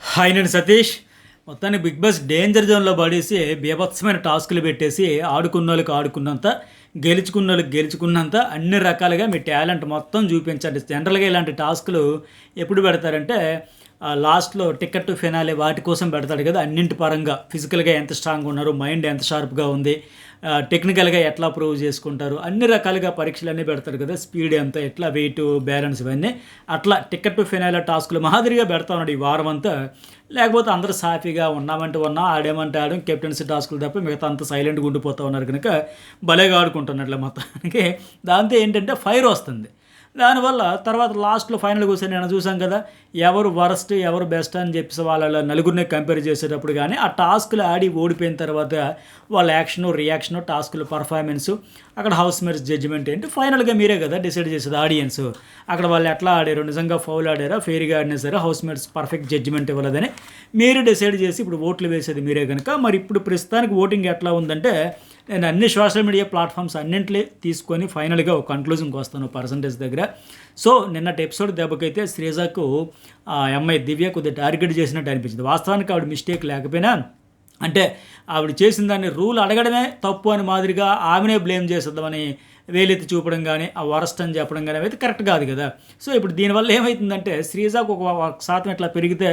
Hi నేను సతీష్. మొత్తానికి big boss danger జోన్లో పడేసి బీభత్సమైన టాస్కులు పెట్టేసి ఆడుకున్న వాళ్ళకి ఆడుకున్నంత, గెలుచుకున్న వాళ్ళకి గెలుచుకున్నంత అన్ని రకాలుగా మీ టాలెంట్ మొత్తం చూపించండి. జనరల్గా ఇలాంటి టాస్కులు ఎప్పుడు పెడతారంటే లాస్ట్లో టికెట్ టు ఫినాలే వాటి కోసం పెడతాడు కదా. అన్నింటి పరంగా ఫిజికల్గా ఎంత స్ట్రాంగ్ ఉన్నారు, మైండ్ ఎంత షార్ప్గా ఉంది, టెక్నికల్గా ఎట్లా ప్రూవ్ చేసుకుంటారు, అన్ని రకాలుగా పరీక్షలన్నీ పెడతారు కదా. స్పీడ్ ఎంత, ఎట్లా వెయిట్ బ్యాలెన్స్, ఇవన్నీ అట్లా టికెట్ టు ఫినాలే టాస్కులు మాదిరిగా పెడతా ఉన్నాడు ఈ వారం అంతా. లేకపోతే అందరూ సాఫీగా ఉన్నామంటే ఉన్నాం, ఆడేమంటే ఆడడం, కెప్టెన్సీ టాస్కులు తప్ప మిగతా అంతా సైలెంట్గా ఉండిపోతూ ఉన్నారు కనుక భలేగా ఆడుకుంటున్నట్లే మొత్తానికి. దాంతో ఏంటంటే ఫైర్ వస్తుంది. దానివల్ల తర్వాత లాస్ట్లో ఫైనల్ కూర్చొని నేను చూసాం కదా, ఎవరు వరస్ట్ ఎవరు బెస్ట్ అని చెప్పేసి వాళ్ళ నలుగురిని కంపేర్ చేసేటప్పుడు కానీ ఆ టాస్కులు ఆడి ఓడిపోయిన తర్వాత వాళ్ళ యాక్షను రియాక్షను టాస్కులు పర్ఫార్మెన్సు, అక్కడ హౌస్ మేట్స్ జడ్జిమెంట్ ఏంటి ఫైనల్గా మీరే కదా డిసైడ్ చేసేది ఆడియన్స్. అక్కడ వాళ్ళు ఎట్లా ఆడారు, నిజంగా ఫౌల్ ఆడారా, ఫెయిర్గా ఆడినా సరే హౌస్ మేట్స్ పర్ఫెక్ట్ జడ్జిమెంట్ ఇవ్వలేదని మీరు డిసైడ్ చేసి ఇప్పుడు ఓట్లు వేసేది మీరే కనుక. మరి ఇప్పుడు ప్రస్తుతానికి ఓటింగ్ ఎట్లా ఉందంటే నేను అన్ని సోషల్ మీడియా ప్లాట్ఫామ్స్ అన్నింటినీ తీసుకొని ఫైనల్గా ఒక కన్క్లూజన్కి వస్తాను పర్సంటేజ్ దగ్గర. సో నిన్నటి ఎపిసోడ్ దెబ్బకైతే శ్రీజాకు ఆ అమ్మాయి దివ్య కొద్దిగా టార్గెట్ చేసినట్టు అనిపించింది. వాస్తవానికి ఆవిడ మిస్టేక్ లేకపోయినా అంటే ఆవిడ చేసిన దాన్ని రూల్ అడగడమే తప్పు అని మాదిరిగా ఆమెనే బ్లేమ్ చేసేద్దామని వేలెత్తి చూపడం కానీ, ఆ వరస్ట్ అని చెప్పడం కానీ అయితే కరెక్ట్ కాదు కదా. సో ఇప్పుడు దీనివల్ల ఏమవుతుందంటే శ్రీజాకు ఒక శాతం ఇట్లా పెరిగితే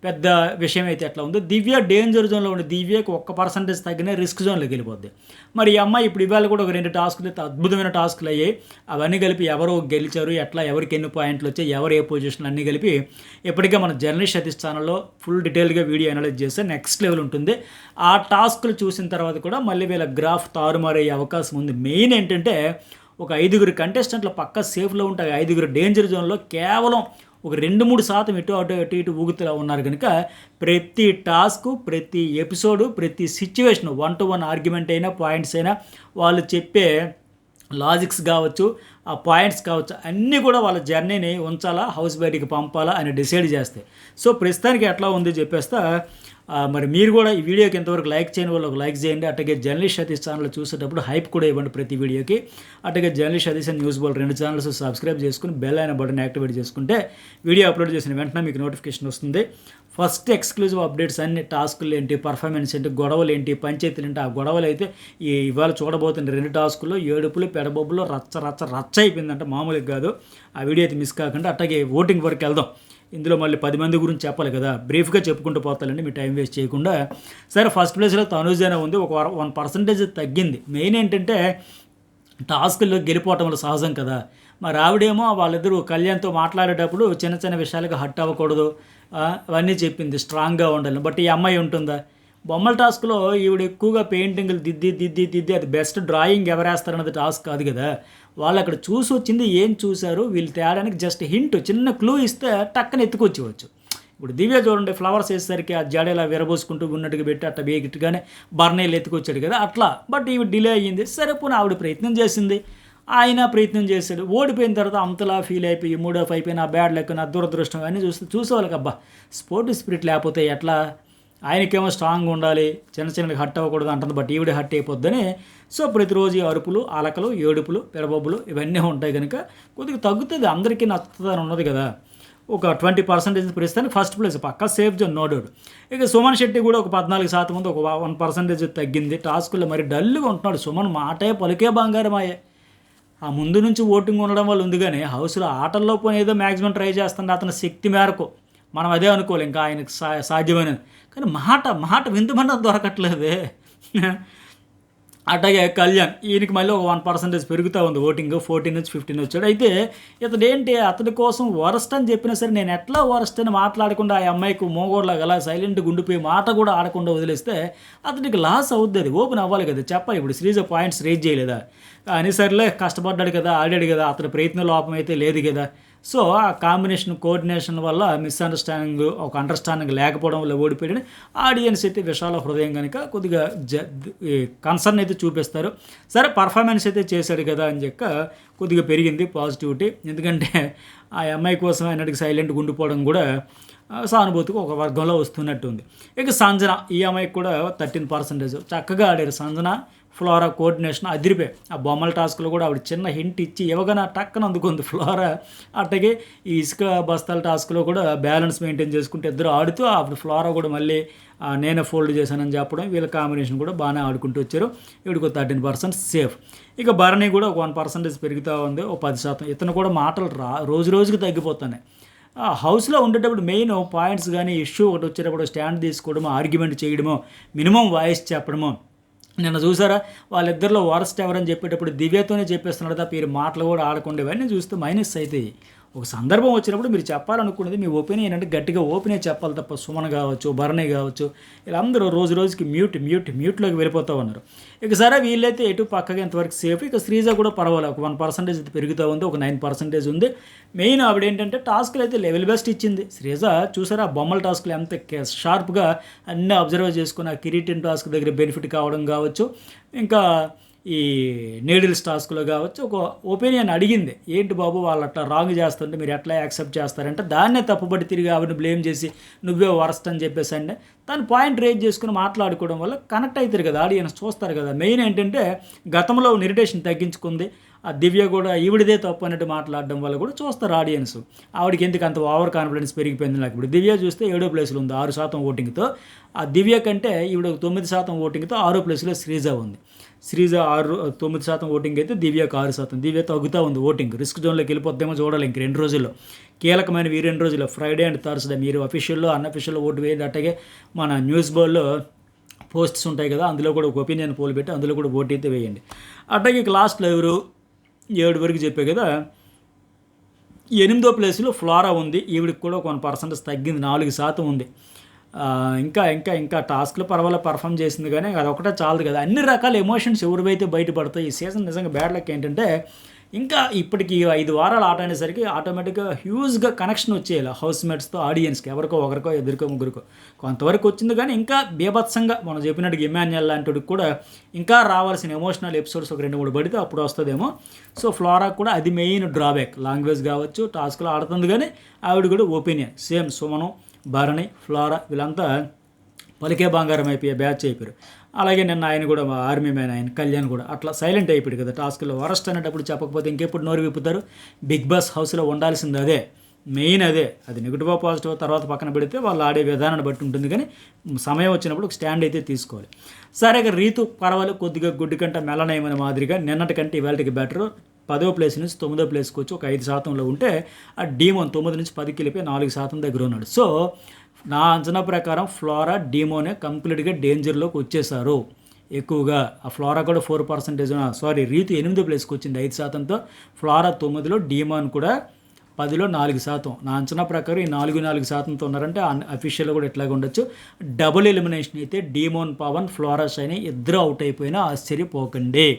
పెద్ద విషయం అయితే ఎట్లా ఉందో, దివ్య డేంజర్ జోన్లో ఉండే దివ్యకు 1% తగ్గిన రిస్క్ జోన్లోకి వెళ్ళిపోద్ది. మరి ఈ అమ్మాయి ఇప్పుడు ఇవాళ కూడా ఒక 2 టాస్కులు అయితే అద్భుతమైన టాస్కులు అయ్యాయి. అవన్నీ కలిపి ఎవరు గెలిచారు, ఎట్లా ఎవరికి ఎన్ని పాయింట్లు వచ్చాయి, ఎవరు ఏ పొజిషన్లు అన్నీ కలిపి ఇప్పటికే మన జర్నలిస్ట్ సతీష్ ఛానల్లో ఫుల్ డీటెయిల్గా వీడియో అనలైజ్ చేస్తే నెక్స్ట్ లెవెల్ ఉంటుంది. ఆ టాస్కులు చూసిన తర్వాత కూడా మళ్ళీ వీళ్ళ గ్రాఫ్ తారుమారయ్యే అవకాశం ఉంది. మెయిన్ ఏంటంటే ఒక 5 కంటెస్టెంట్లు పక్కా సేఫ్లో ఉంటాయి. 5 డేంజర్ జోన్లో కేవలం ఒక 2-3% ఇటు ఊగుతూ ఉన్నారు కనుక ప్రతి టాస్క్, ప్రతి ఎపిసోడు, ప్రతి సిచ్యువేషన్ 1-to-1 ఆర్గ్యుమెంట్ అయినా, పాయింట్స్ అయినా, వాళ్ళు చెప్పే లాజిక్స్ కావచ్చు, ఆ పాయింట్స్ కావచ్చు, అన్నీ కూడా వాళ్ళ జర్నీని ఉంచాలా, హౌస్ బయటికి పంపాలా అని డిసైడ్ చేస్తాయి. సో ప్రస్తుతానికి ఎట్లా ఉంది చెప్పేస్తా. మరి మీరు కూడా ఈ వీడియోకి ఎంతవరకు లైక్ చేయని వాళ్ళు ఒక లైక్ చేయండి. అట్లాగే జర్నలిస్ట్ సతీష్ ఛానల్ చూసేటప్పుడు హైప్ కూడా ఇవ్వండి ప్రతి వీడియోకి. అట్లాగే journalist Satish and news Bol 2 channels subscribe చేసుకుని బెల్ అయిన బటన్ యాక్టివేట్ చేసుకుంటే వీడియో అప్లోడ్ చేసిన వెంటనే మీకు నోటిఫికేషన్ వస్తుంది. ఫస్ట్ ఎక్స్క్లూజివ్ అప్డేట్స్ అన్ని, టాస్కులు ఏంటి, పర్ఫార్మెన్స్ ఏంటి, గొడవలు ఏంటి, పంచాయతీలు ఏంటి, ఆ గొడవలు అయితే ఇవాళ చూడబోతున్న 2 టాస్కుల్లో ఏడుపులు పెడబొబ్బులు రచ్చ అయిపోయిందంటే మామూలుగా కాదు. ఆ వీడియో అయితే మిస్ కాకుండా అట్లాగే ఓటింగ్ వరకు వెళ్దాం. ఇందులో మళ్ళీ 10 మంది గురించి చెప్పాలి కదా, బ్రీఫ్గా చెప్పుకుంటూ పోతానండి మీ టైం వేస్ట్ చేయకుండా. సరే ఫస్ట్ ప్లేస్లో తనూజనే ఉంది, ఒక 1% తగ్గింది. మెయిన్ ఏంటంటే టాస్కుల్లో గెలిపోవటం వల్ల సహజం కదా. మరి ఆవిడేమో వాళ్ళిద్దరూ కళ్యాణ్తో మాట్లాడేటప్పుడు చిన్న చిన్న విషయాలకు హట్ అవ్వకూడదు అవన్నీ చెప్పింది, స్ట్రాంగ్గా ఉండాలి. బట్ ఈ అమ్మాయి ఉంటుందా? బొమ్మల టాస్క్లో ఈవిడ ఎక్కువగా పెయింటింగ్లు దిద్ది అది బెస్ట్ డ్రాయింగ్ ఎవరేస్తారన్నది టాస్క్ కాదు కదా. వాళ్ళు అక్కడ చూసి వచ్చింది ఏం చూశారు, వీళ్ళు తేడానికి జస్ట్ హింట్, చిన్న క్లూ ఇస్తే టక్కన ఎత్తుకొచ్చేవచ్చు. ఇప్పుడు దివ్య చూడండి, ఫ్లవర్స్ వేసేసరికి ఆ జడేలా విరబోసుకుంటూ ఉన్నట్టుగా పెట్టి అట్లా వేగిట్టుగానే బర్నేలు ఎత్తుకొచ్చాడు కదా అట్లా. బట్ ఇవి డిలే అయ్యింది. సరే పోనీ ఆవిడ ప్రయత్నం చేసింది, ఆయన ప్రయత్నం చేశాడు. ఓడిపోయిన తర్వాత అంతలా ఫీల్ అయిపోయి మూడ్ ఆఫ్ అయిపోయిన బ్యాడ్ లెక్క, నా దురదృష్టం అన్నీ చూసేవాళ్ళకి అబ్బా స్పోర్ట్ స్పిరిట్ లేకపోతే ఎట్లా, ఆయనకేమో స్ట్రాంగ్ ఉండాలి, చిన్న హట్ అవ్వకూడదు అంటుంది. బట్ ఈవిడ హట్ అయిపోద్దని. సో ప్రతిరోజు అరుపులు, అలకలు, ఏడుపులు, పెడబొబ్బులు ఇవన్నీ ఉంటాయి కనుక కొద్దిగా తగ్గుతుంది, అందరికీ నచ్చుతుందని ఉన్నది కదా. ఒక 20% ప్రస్తుతానికి ఫస్ట్ ప్లేస్ పక్కా సేఫ్ జోన్, నో డౌట్. ఇక సుమన్ శెట్టి కూడా ఒక 14% ఉంది, ఒక 1% తగ్గింది. టాస్కుల్లో మరి డల్గా ఉంటున్నాడు సుమన్, మాటే పలికే బంగారమాయే. ఆ ముందు నుంచి ఓటింగ్ ఉండడం వల్ల ఉంది కానీ హౌస్లో ఆటల్లో పోనీ ఏదో మ్యాక్సిమం ట్రై చేస్తుంది అతని శక్తి మేరకు. మనం అదే అనుకోవాలి, ఇంకా ఆయనకు సాధ్యమైనది. కానీ మాట విందుమన్న దొరకట్లేదే. అట్లాగే కళ్యాణ్, ఈయనకి మళ్ళీ ఒక 1% పెరుగుతూ ఉంది ఓటింగ్, 14 నుంచి 15 వచ్చాడు. అయితే ఇతడేంటి, అతడి కోసం వరస్ట్ అని చెప్పినా సరే నేను ఎట్లా వరస్ట్ అని మాట్లాడకుండా ఆ అమ్మాయికి మోగోడ్లాగా అలా సైలెంట్గా ఉండిపోయి మాట కూడా ఆడకుండా వదిలేస్తే అతనికి లాస్ అవుద్ది, అది ఓపెన్ అవ్వాలి కదా. చెప్పాలి ఇప్పుడు శ్రీజ పాయింట్స్ రేజ్ చేయలేదా అని, సరేలే కష్టపడ్డాడు కదా, ఆడాడు కదా, అతని ప్రయత్న లోపం అయితే లేదు కదా. సో ఆ కాంబినేషన్ కోఆర్డినేషన్ వల్ల మిస్అండర్స్టాండింగ్, ఒక అండర్స్టాండింగ్ లేకపోవడం వల్ల ఓడిపోయాడని ఆడియన్స్ అయితే విశాల హృదయం కనుక కొద్దిగా కన్సర్న్ అయితే చూపిస్తారు. సరే పర్ఫార్మెన్స్ అయితే చేశాడు కదా అని చెప్పి కొద్దిగా పెరిగింది పాజిటివిటీ. ఎందుకంటే ఆ అమ్మాయి కోసం ఆయనకి సైలెంట్గా ఉండిపోవడం కూడా సానుభూతికి ఒక వర్గంలో వస్తున్నట్టు ఉంది. ఇక సంజన, ఈ అమ్మాయికి కూడా 13% చక్కగా ఆడారు సంజన. Flora coordination అదిరిపోయి. ఆ బొమ్మల టాస్క్లో కూడా ఆవిడ చిన్న హింట్ ఇచ్చి ఇవ్వగానే టక్కన అందుకుంది ఫ్లోరా. అట్టగే ఈ ఇసుక బస్తాల టాస్క్లో కూడా బ్యాలెన్స్ మెయింటైన్ చేసుకుంటే ఇద్దరు ఆడుతూ అప్పుడు ఫ్లోరా కూడా మళ్ళీ నేనే ఫోల్డ్ చేశానని చెప్పడం, వీళ్ళ కాంబినేషన్ కూడా బాగానే ఆడుకుంటూ వచ్చారు. ఇవిడికి 13% సేఫ్. ఇక భరణి కూడా ఒక 1% పెరుగుతూ ఉంది, ఓ 10%. ఇతను కూడా మాటలు రోజు రోజుకి తగ్గిపోతున్నాయి. హౌస్లో ఉండేటప్పుడు మెయిన్ పాయింట్స్ కానీ ఇష్యూ ఒకటి వచ్చేటప్పుడు స్టాండ్ తీసుకోవడమో, ఆర్గ్యుమెంట్ చేయడమో, మినిమం వాయిస్ చెప్పడమో. నిన్న చూసారా వాళ్ళిద్దరిలో వరస్ట్ ఎవరని చెప్పేటప్పుడు దివ్యతోనే చెప్పేస్తున్నాడు తప్ప వీరి మాటలు కూడా ఆడకుండా, ఇవన్నీ చూస్తే మైనస్ అవుతాయి. ఒక సందర్భం వచ్చినప్పుడు మీరు చెప్పాలనుకున్నది మీ ఒపీనియన్ అంటే గట్టిగా ఓపెనే చెప్పాలి తప్ప సుమన్ కావచ్చు, భరణి కావచ్చు, వీళ్ళందరూ రోజు రోజుకి మ్యూట్లోకి వెళ్ళిపోతూ ఉన్నారు. ఇక సరే వీళ్ళైతే ఎటు పక్కగా ఇంతవరకు సేఫ్. ఇక శ్రీజ కూడా పర్వాలేదు, ఒక 1% పెరుగుతూ ఉంది, ఒక 9% ఉంది. మెయిన్ ఆవిడ ఏంటంటే టాస్క్లు అయితే లెవెల్ బెస్ట్ ఇచ్చింది. శ్రీజ చూసారా బొమ్మల టాస్క్లు ఎంత షార్ప్గా అన్నీ అబ్జర్వ్ చేసుకుని ఆ కిరీటిన్ టాస్క్ దగ్గర బెనిఫిట్ కావడం కావచ్చు, ఇంకా ఈ నీడిల్స్ టాస్క్లో కావచ్చు ఒక ఒపీనియన్ అడిగింది. ఏంటి బాబు వాళ్ళు అట్లా రాంగ్ చేస్తుంటే మీరు ఎట్లా యాక్సెప్ట్ చేస్తారంటే దాన్నే తప్పుబడి తిరిగి ఆవిడని బ్లేమ్ చేసి నువ్వే వరస్ట్ అని చెప్పేసి అంటే తను పాయింట్ రేజ్ చేసుకుని మాట్లాడుకోవడం వల్ల కనెక్ట్ అవుతారు కదా, ఆడియన్స్ చూస్తారు కదా. మెయిన్ ఏంటంటే గతంలో ఇరిటేషన్ తగ్గించుకుంది. ఆ దివ్య కూడా ఈవిడిదే తప్పు అన్నట్టు మాట్లాడడం వల్ల కూడా చూస్తారు ఆడియన్స్. ఆవిడకి ఎందుకు అంత ఓవర్ కాన్ఫిడెన్స్ పెరిగిపోయింది. నాకు ఇప్పుడు దివ్య చూస్తే 7వ ప్లేస్లో ఉంది 6% ఓటింగ్తో. ఆ దివ్య కంటే ఈవిడ 9% ఓటింగ్తో 6వ ప్లేస్లో శ్రీజ ఉంది. శ్రీజ 9% ఓటింగ్ అయితే దివ్యకు 6%. దివ్య తగ్గుతూ ఉంది ఓటింగ్, రిస్క్ జోన్లోకి వెళ్ళిపోద్దేమో చూడాలి ఇంక 2 రోజుల్లో. కీలకమైన ఈ 2 రోజుల్లో ఫ్రైడే అండ్ థర్స్డే మీరు అఫీషియల్లో అన్అఫీషియల్లో ఓటు వేయండి. అట్టగే మన న్యూస్ బోర్డులో పోస్ట్స్ ఉంటాయి కదా, అందులో కూడా ఒక ఒపీనియన్ పోల్ పెట్టి అందులో కూడా ఓటు అయితే వేయండి. అట్టగే ఇక లాస్ట్లో ఎవరు 7 వరకు చెప్పే కదా, 8వ ప్లేస్లో ఫ్లోరా ఉంది. ఈవిడికి కూడా ఒక 1% తగ్గింది, 4% ఉంది. ఇంకా ఇంకా ఇంకా టాస్క్లో పర్వాలేదు పర్ఫామ్ చేసింది, కానీ అది ఒకటే చాలదు కదా. అన్ని రకాల ఎమోషన్స్ ఎవరివైతే బయటపడతాయి ఈ సీజన్. నిజంగా బ్యాడ్ లక్ ఏంటంటే ఇంకా ఇప్పటికి 5 వారాలు ఆట అనేసరికి ఆటోమేటిక్గా హ్యూజ్గా కనెక్షన్ వచ్చేయాలి హౌస్ మేట్స్తో ఆడియన్స్కి, ఎవరికో ఒకరికో ఇద్దరికో ముగ్గురికో. కొంతవరకు వచ్చింది కానీ ఇంకా బీభత్సంగా మనం చెప్పినట్టుగా ఇమాన్యుయల్ లాంటికి కూడా ఇంకా రావాల్సిన ఎమోషనల్ ఎపిసోడ్స్ ఒక 2-3 పడితే అప్పుడు వస్తుందేమో. సో ఫ్లోరా కూడా అది మెయిన్ డ్రాబ్యాక్. లాంగ్వేజ్ కావచ్చు టాస్క్లో ఆడుతుంది, కానీ ఆవిడ కూడా ఒపీనియన్ సేమ్. సుమను, భరణి, ఫ్లోరా వీళ్ళంతా పలికే బంగారం అయిపోయే బ్యాచ్ అయిపోయారు. అలాగే నిన్న ఆయన కూడా ఆర్మీ మ్యాన్ ఆయన కళ్యాణ్ కూడా అట్లా సైలెంట్ అయిపోయాడు కదా టాస్క్లో. వరస్ట్ అనేటప్పుడు చెప్పకపోతే ఇంకెప్పుడు నోరు విప్పుతారు. బిగ్ బాస్ హౌస్లో ఉండాల్సింది అదే, మెయిన్ అదే. అది నెగిటివ్ పాజిటివ్ తర్వాత పక్కన పెడితే వాళ్ళు ఆడే విధానాన్ని బట్టి ఉంటుంది, కానీ సమయం వచ్చినప్పుడు ఒక స్టాండ్ అయితే తీసుకోవాలి. సరే ఇక రీతు పర్వాలేదు, కొద్దిగా గుడ్డి కంటే మెల్లనయమైన మాదిరిగా నిన్నటి కంటే ఇవాళకి బెటర్. 10వ ప్లేస్ నుంచి 9వ ప్లేస్కి వచ్చి ఒక 5%లో ఉంటే ఆ డీమోన్ 9 నుంచి 10కి వెళ్ళిపోయి 4% దగ్గర ఉన్నాడు. సో నా అంచనా ప్రకారం ఫ్లోరా డీమోనే కంప్లీట్గా డేంజర్లోకి వచ్చేసారు ఎక్కువగా. ఆ ఫ్లోరా కూడా 4%, రీతు 8వ ప్లేస్కి వచ్చింది 5%తో. ఫ్లోరా 9లో, డీమోన్ కూడా 10లో 4%. నా అంచనా ప్రకారం ఈ 4% ఉన్నారంటే అఫీషియల్గా కూడా ఇట్లాగే ఉండొచ్చు. డబుల్ ఎలిమినేషన్ అయితే డీమోన్, పవన్, ఫ్లోరా షైని ఇద్దరు అవుట్ అయిపోయినా ఆశ్చర్యపోకండి.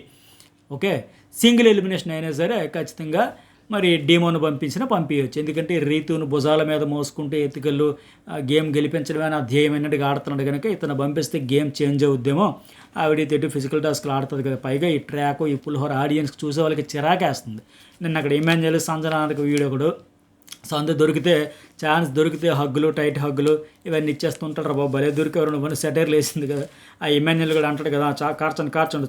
ఓకే, సింగిల్ ఎలిమినేషన్ అయినా సరే ఖచ్చితంగా మరి డీమోను పంపించవచ్చు. ఎందుకంటే రీతును భుజాల మీద మోసుకుంటే ఎత్తుకల్లు గేమ్ గెలిపించడమే నా ధ్యేయం అన్నట్టుగా ఆడుతున్నాడు కనుక ఇతను పంపిస్తే గేమ్ చేంజ్ అవుద్దేమో. ఆవిడైతే ఎటు ఫిజికల్ టాస్క్లు ఆడుతుంది కదా, పైగా ఈ ట్రాక్ ఈ పులిహోర ఆడియన్స్కి చూసే వాళ్ళకి చిరాకేస్తుంది. నిన్న అక్కడ ఇమాన్యుయల్ సంజనానికి వీడియో కూడా సందు ఛాన్స్ దొరికితే హగ్గులు, టైట్ హగ్గులు ఇవన్నీ ఇచ్చేస్తుంటారు. బాబు భలే దొరికేవారు నువ్వు సెటైర్లు వేసింది కదా. ఆ ఇమాన్యుయల్ కూడా అంటాడు కదా, కార్చండి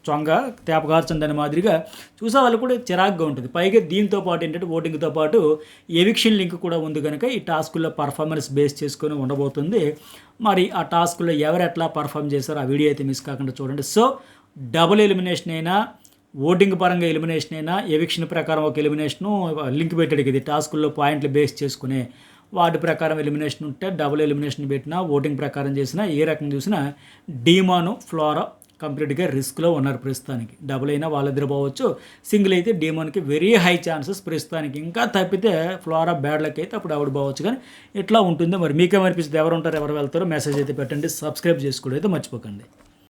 చొంగ తేప కార్చండి అనే మాదిరిగా చూసే వాళ్ళు కూడా చిరాగ్గా ఉంటుంది. పైగా దీంతో పాటు ఏంటంటే ఓటింగ్తో పాటు ఎవిక్షన్ లింక్ కూడా ఉంది కనుక ఈ టాస్కుల్లో పర్ఫార్మెన్స్ బేస్ చేసుకొని ఉండబోతుంది. మరి ఆ టాస్కుల్లో ఎవరు ఎట్లా పర్ఫామ్ చేశారో ఆ వీడియో అయితే మిస్ కాకుండా చూడండి. సో డబుల్ ఎలిమినేషన్ అయినా, ఓటింగ్ పరంగా ఎలిమినేషన్ అయినా, ఎవిక్షన్ ప్రకారం ఒక ఎలిమినేషను లింక్ పెట్టాడు ఇది టాస్కుల్లో పాయింట్లు బేస్ చేసుకునే వాటి ప్రకారం ఎలిమినేషన్ ఉంటే డబుల్ ఎలిమినేషన్ పెట్టినా, ఓటింగ్ ప్రకారం చేసినా, ఏ రకం చూసినా డీమాను, ఫ్లోరా కంప్లీట్గా రిస్క్లో ఉన్నారు ప్రస్తుతానికి. డబుల్ అయినా వాళ్ళిద్దరు పోవచ్చు, సింగిల్ అయితే డీమాన్కి వెరీ హై ఛాన్సెస్ ప్రస్తుతానికి. ఇంకా తప్పితే ఫ్లోరా బ్యాడ్ లక్ అయితే అప్పుడు ఆవిడ పోవచ్చు. కానీ ఇట్లా ఉంటుంది. మరి మీకేమనిపిస్తుంది, ఎవరు ఉంటారు ఎవరు వెళ్తారో మెసేజ్ అయితే పెట్టండి. సబ్స్క్రైబ్ చేసుకోవడం అయితే మర్చిపోకండి.